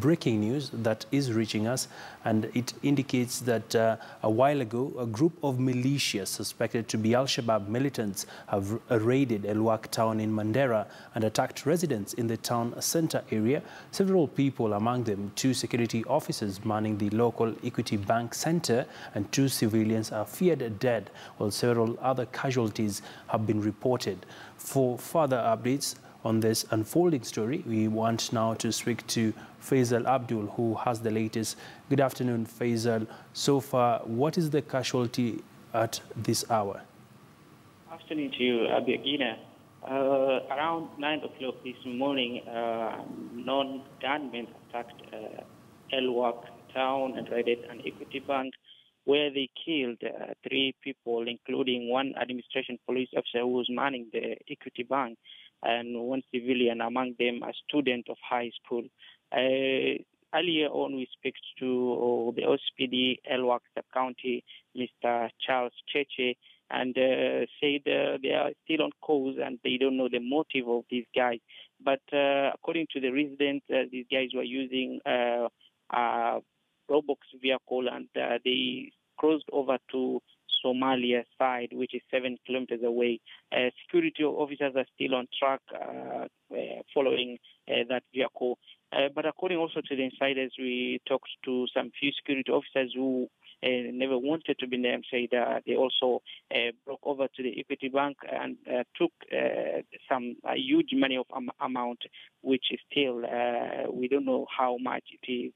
breaking news that is reaching us, and it indicates that a while ago, a group of militia suspected to be Al-Shabaab militants have raided Elwak town in Mandera and attacked residents in the town center area. Several people, among them 2 security officers manning the local Equity Bank center, and 2 civilians are feared dead, while several other casualties have been reported. For further updates on this unfolding story, we want now to speak to Faisal Abdul, who has the latest. Good afternoon, Faisal. So far, what is the casualty at this hour? Afternoon to you, Abiyagina. Around 9 o'clock this morning, non-gunmen attacked Elwak town and raided an Equity Bank, where they killed 3 people, including 1 administration police officer who was manning the Equity Bank, and 1 civilian, among them a student of high school. Earlier on, we spoke to the OSPD Elwak sub-county, Mr. Charles Cheche, and said they are still on cause and they don't know the motive of these guys. But according to the residents, these guys were using a Robox vehicle, and they crossed over to Somalia side, which is 7 kilometers away. Security officers are still on track following that vehicle. But according also to the insiders, we talked to some few security officers who never wanted to be named, said they also broke over to the Equity Bank and took some huge money of amount, which is still, we don't know how much it is.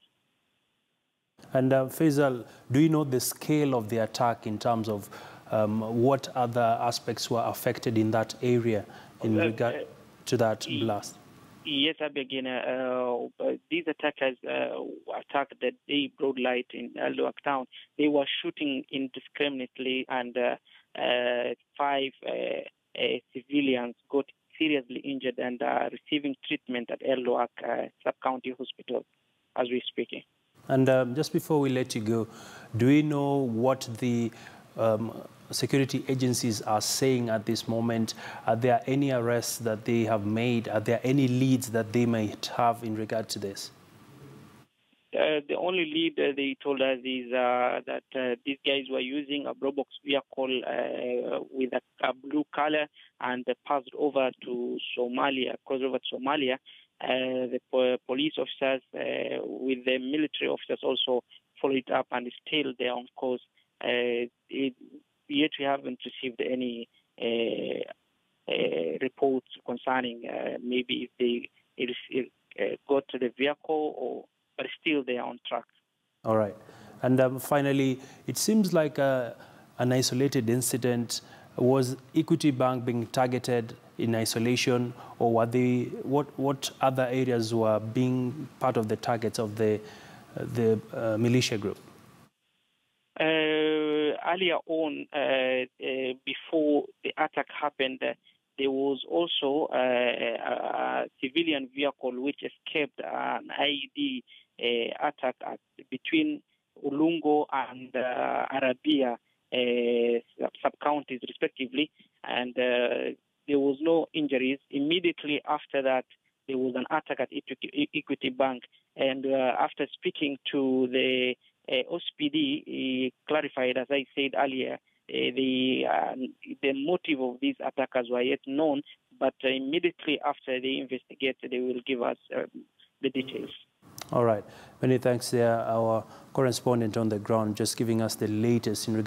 And Faisal, do you know the scale of the attack in terms of what other aspects were affected in that area in regard to that blast? Yes, Abiyagina. These attackers attacked the day broad light in Elwak town. They were shooting indiscriminately, and 5 civilians got seriously injured and are receiving treatment at Elwak sub-county hospital as we're speaking. And just before we let you go, do we know what the security agencies are saying at this moment? Are there any arrests that they have made? Are there any leads that they might have in regard to this? The only lead they told us is that these guys were using a Robox vehicle with a blue color, and they passed over to Somalia, crossed over to Somalia. The police officers with the military officers also followed up and still they're on course. Yet we haven't received any reports concerning maybe if they got to the vehicle, but still they are on track. All right. And finally, it seems like an isolated incident. Was Equity Bank being targeted in isolation, or were they, what other areas were being part of the targets of the militia group? Earlier on, before the attack happened, there was also a civilian vehicle which escaped an IED attack between Ulungo and Arabia sub-counties respectively, and there was no injuries. Immediately after that, there was an attack at Equity Bank, and after speaking to the OSPD, he clarified, as I said earlier, the motive of these attackers were yet known, but immediately after they investigate, they will give us the details. All right. Many thanks there, our correspondent on the ground, just giving us the latest in regard